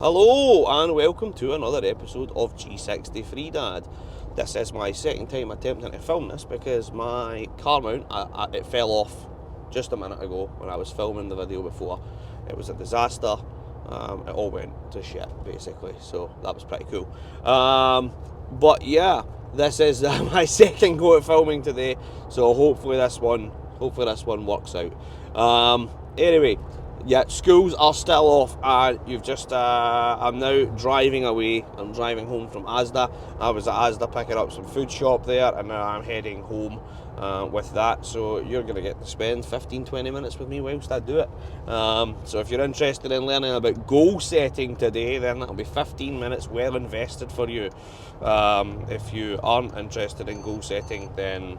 Hello and welcome to another episode of G63 Dad. This is my second time attempting to film this because my car mount, it fell off just a minute ago when I was filming the video before. It was a disaster. It all went to shit basically, so that was pretty cool. But yeah, this is my second go at filming today, so hopefully this one works out. Anyway. Yeah, schools are still off, and I'm now driving away. I'm driving home from Asda. I was at Asda picking up some food shop there, and now I'm heading home with that. So you're going to get to spend 15-20 minutes with me whilst I do it. So if you're interested in learning about goal setting today, then that'll be 15 minutes well invested for you. If you aren't interested in goal setting, then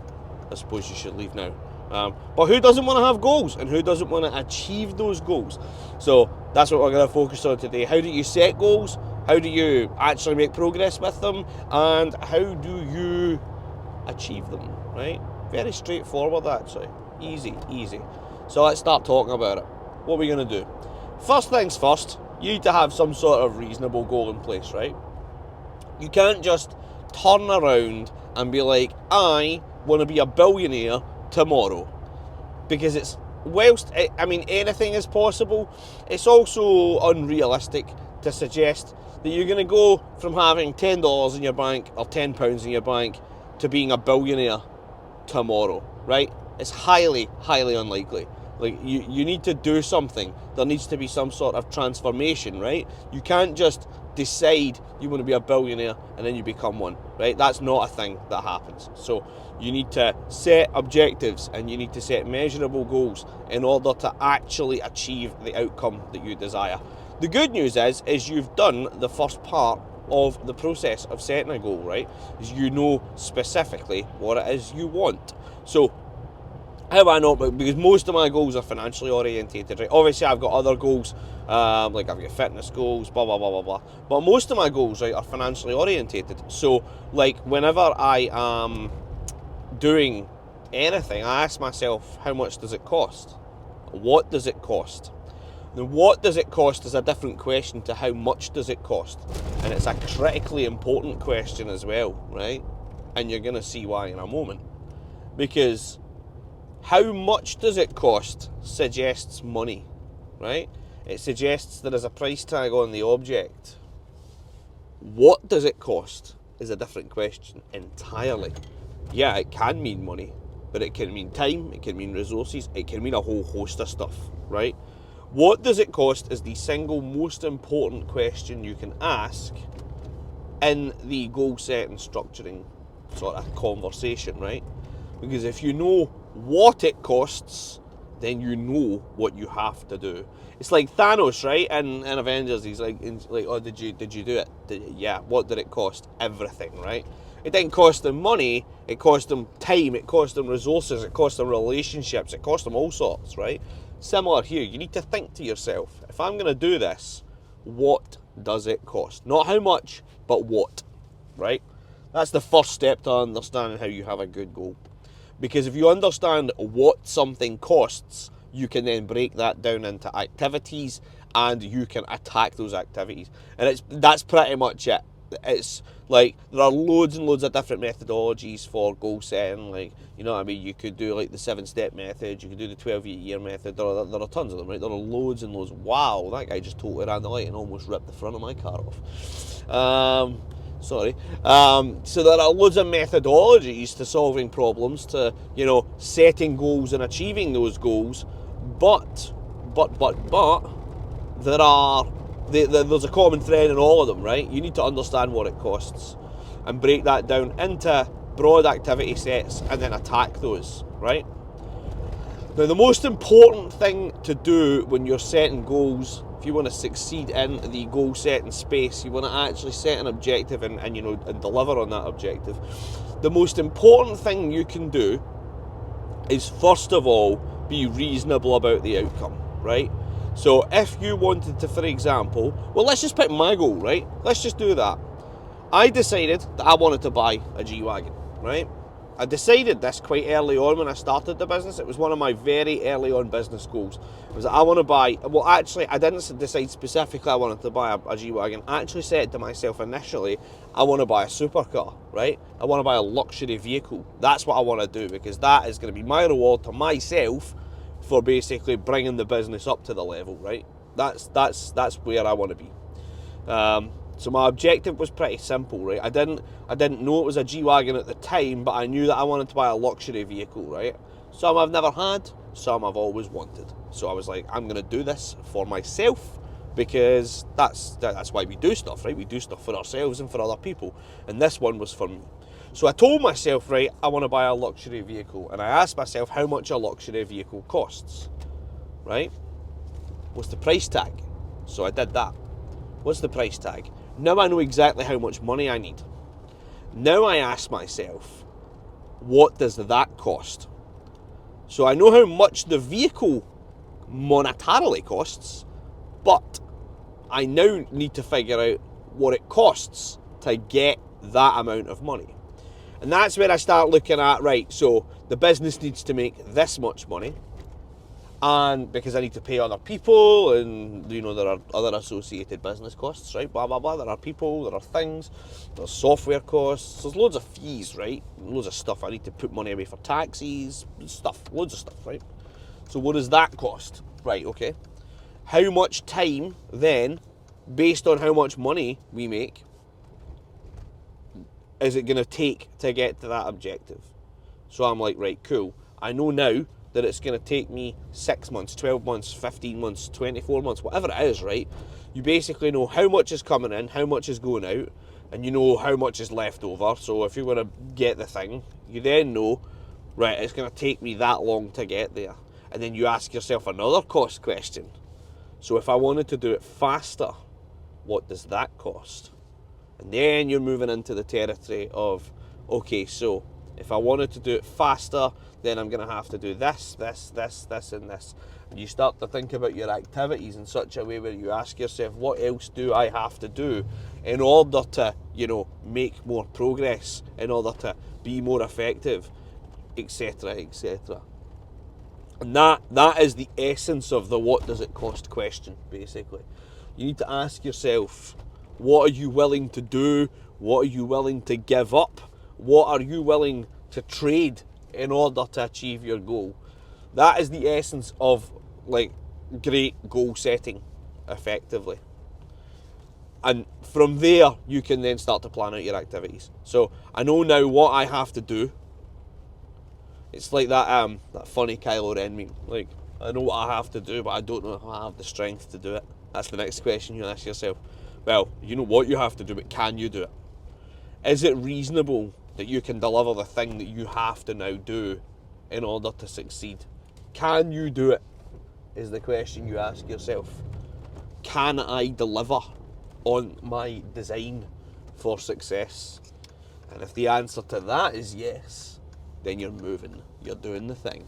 I suppose you should leave now. But who doesn't want to have goals, and who doesn't want to achieve those goals? So that's what we're going to focus on today. How do you set goals? How do you actually make progress with them? And how do you achieve them, right? Very straightforward actually. Easy. So let's start talking about it. What are we going to do? First things first, you need to have some sort of reasonable goal in place, right? You can't just turn around and be like, I want to be a billionaire tomorrow, because anything is possible. It's also unrealistic to suggest that you're going to go from having $10 in your bank or £10 in your bank to being a billionaire tomorrow, right? It's highly unlikely. Like, you need to do something. There needs to be some sort of transformation, right? You can't just decide you want to be a billionaire and then you become one, right? That's not a thing that happens. So you need to set objectives and you need to set measurable goals in order to actually achieve the outcome that you desire. The good news is you've done the first part of the process of setting a goal, right? Is you know specifically what it is you want. So how do I know? Because most of my goals are financially orientated, right? Obviously, I've got other goals, like I've got fitness goals, blah, blah, blah, blah, blah. But most of my goals, right, are financially orientated. So, like, whenever I am doing anything, I ask myself, how much does it cost? What does it cost? And what does it cost is a different question to how much does it cost. And it's a critically important question as well, right? And you're going to see why in a moment. Because how much does it cost suggests money, right? It suggests there is a price tag on the object. What does it cost is a different question entirely. Yeah, it can mean money, but it can mean time, it can mean resources, it can mean a whole host of stuff, right? What does it cost is the single most important question you can ask in the goal setting, structuring sort of conversation, right? Because if you know what it costs, then you know what you have to do. It's like Thanos, right? In Avengers, he's like, oh, did you do it? Yeah. What did it cost? Everything, right? It didn't cost them money. It cost them time. It cost them resources. It cost them relationships. It cost them all sorts, right? Similar here. You need to think to yourself, if I'm going to do this, what does it cost? Not how much, but what, right? That's the first step to understanding how you have a good goal. Because if you understand what something costs, you can then break that down into activities and you can attack those activities. And that's pretty much it. It's like there are loads and loads of different methodologies for goal setting. Like, you know what I mean? You could do like the 7-step method, you could do the 12-year method. There are tons of them, right? There are loads and loads. Wow, that guy just totally ran the light and almost ripped the front of my car off. Sorry. So there are loads of methodologies to solving problems, to, you know, setting goals and achieving those goals. But there's a common thread in all of them, right? You need to understand what it costs and break that down into broad activity sets and then attack those, right? Now, the most important thing to do when you're setting goals, if you want to succeed in the goal setting space, you want to actually set an objective and deliver on that objective. The most important thing you can do is, first of all, be reasonable about the outcome, right? So if you wanted to, for example, well, let's just pick my goal, right? Let's just do that. I decided that I wanted to buy a G-wagon, right? I decided this quite early on when I started the business. It was one of my very early on business goals. It was that I want to buy, well actually I didn't decide specifically I wanted to buy a G-wagon. I actually said to myself initially, I want to buy a supercar, right? I want to buy a luxury vehicle. That's what I want to do, because that is going to be my reward to myself for basically bringing the business up to the level, right? That's where I want to be. So my objective was pretty simple, right? I didn't know it was a G-wagon at the time, but I knew that I wanted to buy a luxury vehicle, right? Some I've never had, some I've always wanted. So I was like, I'm going to do this for myself, because that's why we do stuff, right? We do stuff for ourselves and for other people. And this one was for me. So I told myself, right, I want to buy a luxury vehicle. And I asked myself how much a luxury vehicle costs, right? What's the price tag? So I did that. What's the price tag? Now I know exactly how much money I need. Now I ask myself, what does that cost? So I know how much the vehicle monetarily costs, but I now need to figure out what it costs to get that amount of money. And that's where I start looking at, right, so the business needs to make this much money, and because I need to pay other people, and you know, there are other associated business costs, right, blah blah blah. There are people, there are things, there's software costs, there's loads of fees, right, loads of stuff. I need to put money away for taxis, stuff, loads of stuff, right? So what does that cost? Right, okay, how much time then, based on how much money we make, is it going to take to get to that objective? So I'm like, right, cool, I know now that it's going to take me 6 months, 12 months, 15 months, 24 months, whatever it is, right? You basically know how much is coming in, how much is going out, and you know how much is left over. So if you're going to get the thing, you then know, right, it's going to take me that long to get there. And then you ask yourself another cost question. So if I wanted to do it faster, what does that cost? And then you're moving into the territory of, okay, so if I wanted to do it faster, then I'm going to have to do this, this, this, this, and this. And you start to think about your activities in such a way where you ask yourself, what else do I have to do in order to, you know, make more progress, in order to be more effective, etc., etc. And that is the essence of the what does it cost question, basically. You need to ask yourself, what are you willing to do? What are you willing to give up? What are you willing to trade in order to achieve your goal? That is the essence of like great goal setting, effectively. And from there, you can then start to plan out your activities. So I know now what I have to do. It's like that funny Kylo Ren meme. Like, I know what I have to do, but I don't know if I have the strength to do it. That's the next question you ask yourself. Well, you know what you have to do, but can you do it? Is it reasonable that you can deliver the thing that you have to now do in order to succeed? Can you do it? Is the question you ask yourself. Can I deliver on my design for success? And if the answer to that is yes, then you're moving, you're doing the thing.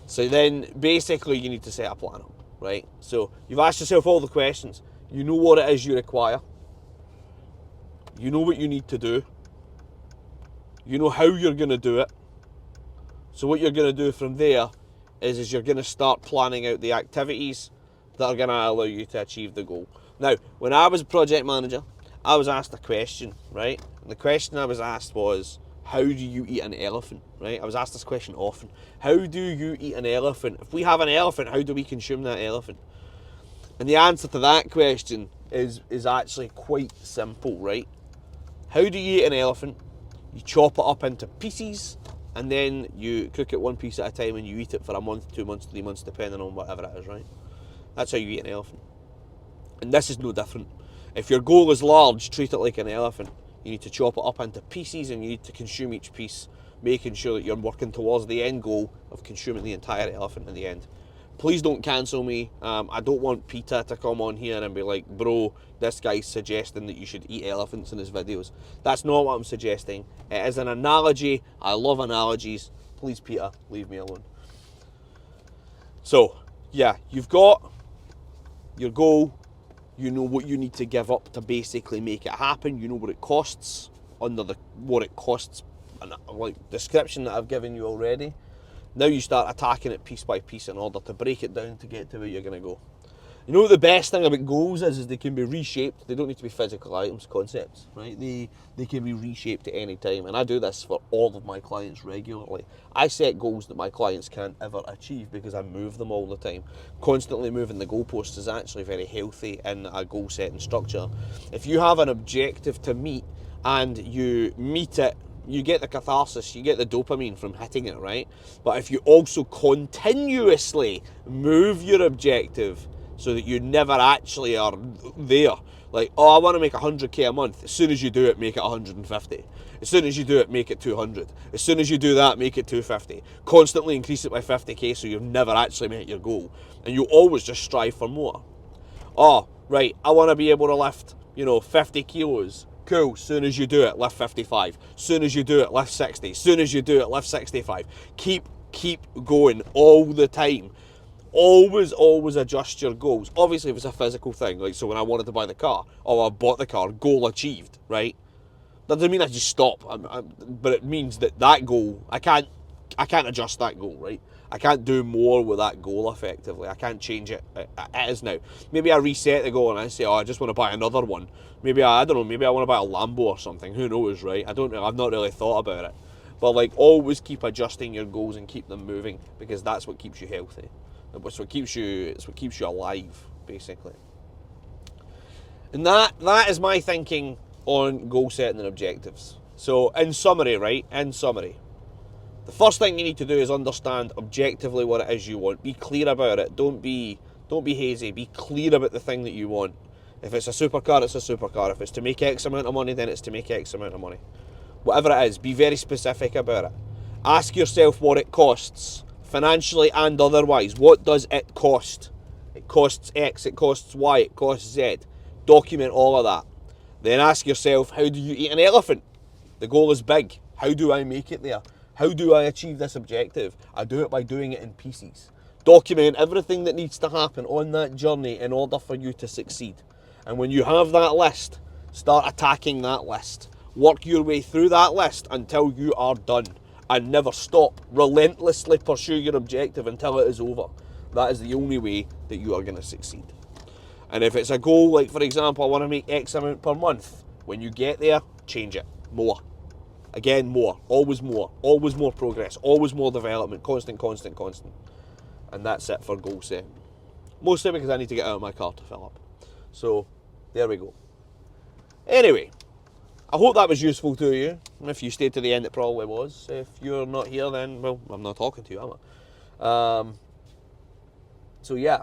So then basically you need to set a plan up, right? So you've asked yourself all the questions. You know what it is you require. You know what you need to do. You know how you're going to do it. So what you're going to do from there is you're going to start planning out the activities that are going to allow you to achieve the goal. Now, when I was a project manager, I was asked a question, right? And the question I was asked was, how do you eat an elephant, right? I was asked this question often. How do you eat an elephant? If we have an elephant, how do we consume that elephant? And the answer to that question is actually quite simple, right? How do you eat an elephant? You chop it up into pieces, and then you cook it one piece at a time, and you eat it for a month, 2 months, 3 months, depending on whatever it is, right? That's how you eat an elephant. And this is no different. If your goal is large, treat it like an elephant. You need to chop it up into pieces, and you need to consume each piece, making sure that you're working towards the end goal of consuming the entire elephant in the end. Please don't cancel me. I don't want PETA to come on here and be like, bro, this guy's suggesting that you should eat elephants in his videos. That's not what I'm suggesting. It is an analogy. I love analogies. Please, PETA, leave me alone. So, yeah, you've got your goal. You know what you need to give up to basically make it happen. You know what it costs under what it costs like description that I've given you already. Now you start attacking it piece by piece in order to break it down to get to where you're going to go. You know what the best thing about goals is they can be reshaped. They don't need to be physical items, concepts, right? They can be reshaped at any time, and I do this for all of my clients regularly. I set goals that my clients can't ever achieve because I move them all the time. Constantly moving the goalposts is actually very healthy in a goal setting structure. If you have an objective to meet and you meet it, you get the catharsis, you get the dopamine from hitting it, right? But if you also continuously move your objective so that you never actually are there, like, oh, I want to make 100k a month. As soon as you do it, make it 150. As soon as you do it, make it 200. As soon as you do that, make it 250. Constantly increase it by 50k so you've never actually met your goal. And you always just strive for more. Oh, right, I want to be able to lift, 50 kilos. Cool, soon as you do it, lift 55. Soon as you do it, lift 60. Soon as you do it, lift 65. Keep going all the time. Always adjust your goals. Obviously, if it's a physical thing, like, so when I wanted to buy the car, I bought the car, goal achieved, right? That doesn't mean I just stop, but it means that goal, I can't adjust that goal, right? I can't do more with that goal effectively. I can't change it. It is now. Maybe I reset the goal and I say, I just want to buy another one. Maybe I don't know. Maybe I want to buy a Lambo or something. Who knows, right? I've not really thought about it. But like, always keep adjusting your goals and keep them moving, because that's what keeps you healthy. It's what keeps you alive, basically. And that is my thinking on goal setting and objectives. So in summary, the first thing you need to do is understand objectively what it is you want. Be clear about it. Don't be hazy. Be clear about the thing that you want. If it's a supercar, it's a supercar. If it's to make X amount of money, then it's to make X amount of money. Whatever it is, be very specific about it. Ask yourself what it costs, financially and otherwise. What does it cost? It costs X, it costs Y, it costs Z. Document all of that. Then ask yourself, how do you eat an elephant? The goal is big. How do I make it there? How do I achieve this objective? I do it by doing it in pieces. Document everything that needs to happen on that journey in order for you to succeed. And when you have that list, start attacking that list. Work your way through that list until you are done. And never stop. Relentlessly pursue your objective until it is over. That is the only way that you are going to succeed. And if it's a goal, like for example, I want to make X amount per month, when you get there, change it. More. Again, more. Always more. Always more progress. Always more development. Constant. And that's it for goal setting. Mostly because I need to get out of my car to fill up. So, there we go. Anyway, I hope that was useful to you. And if you stayed to the end, it probably was. If you're not here, then, well, I'm not talking to you, am I? So yeah,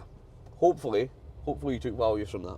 hopefully you took value from that.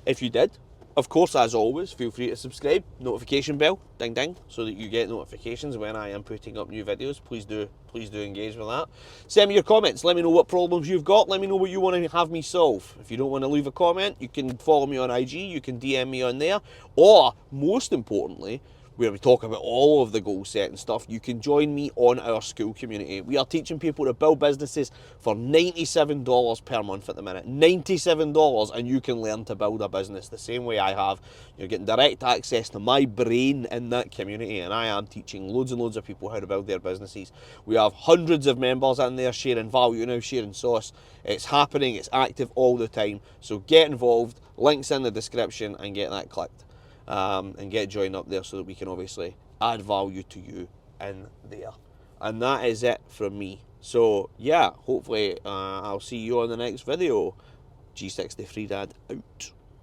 If you did, of course, as always, feel free to subscribe, notification bell, ding ding, so that you get notifications when I am putting up new videos. Please do engage with that. Send me your comments. Let me know what problems you've got. Let me know what you want to have me solve. If you don't want to leave a comment, you can follow me on IG. You can DM me on there. Or, most importantly, where we talk about all of the goal setting stuff, you can join me on our school community. We are teaching people to build businesses for $97 per month at the minute. $97, and you can learn to build a business the same way I have. You're getting direct access to my brain in that community, and I am teaching loads and loads of people how to build their businesses. We have hundreds of members in there sharing value now, sharing sauce. It's happening, it's active all the time. So get involved, links in the description, and get that clicked. And get joined up there so that we can obviously add value to you in there. And that is it from me. So yeah, hopefully I'll see you on the next video. G63 Dad out.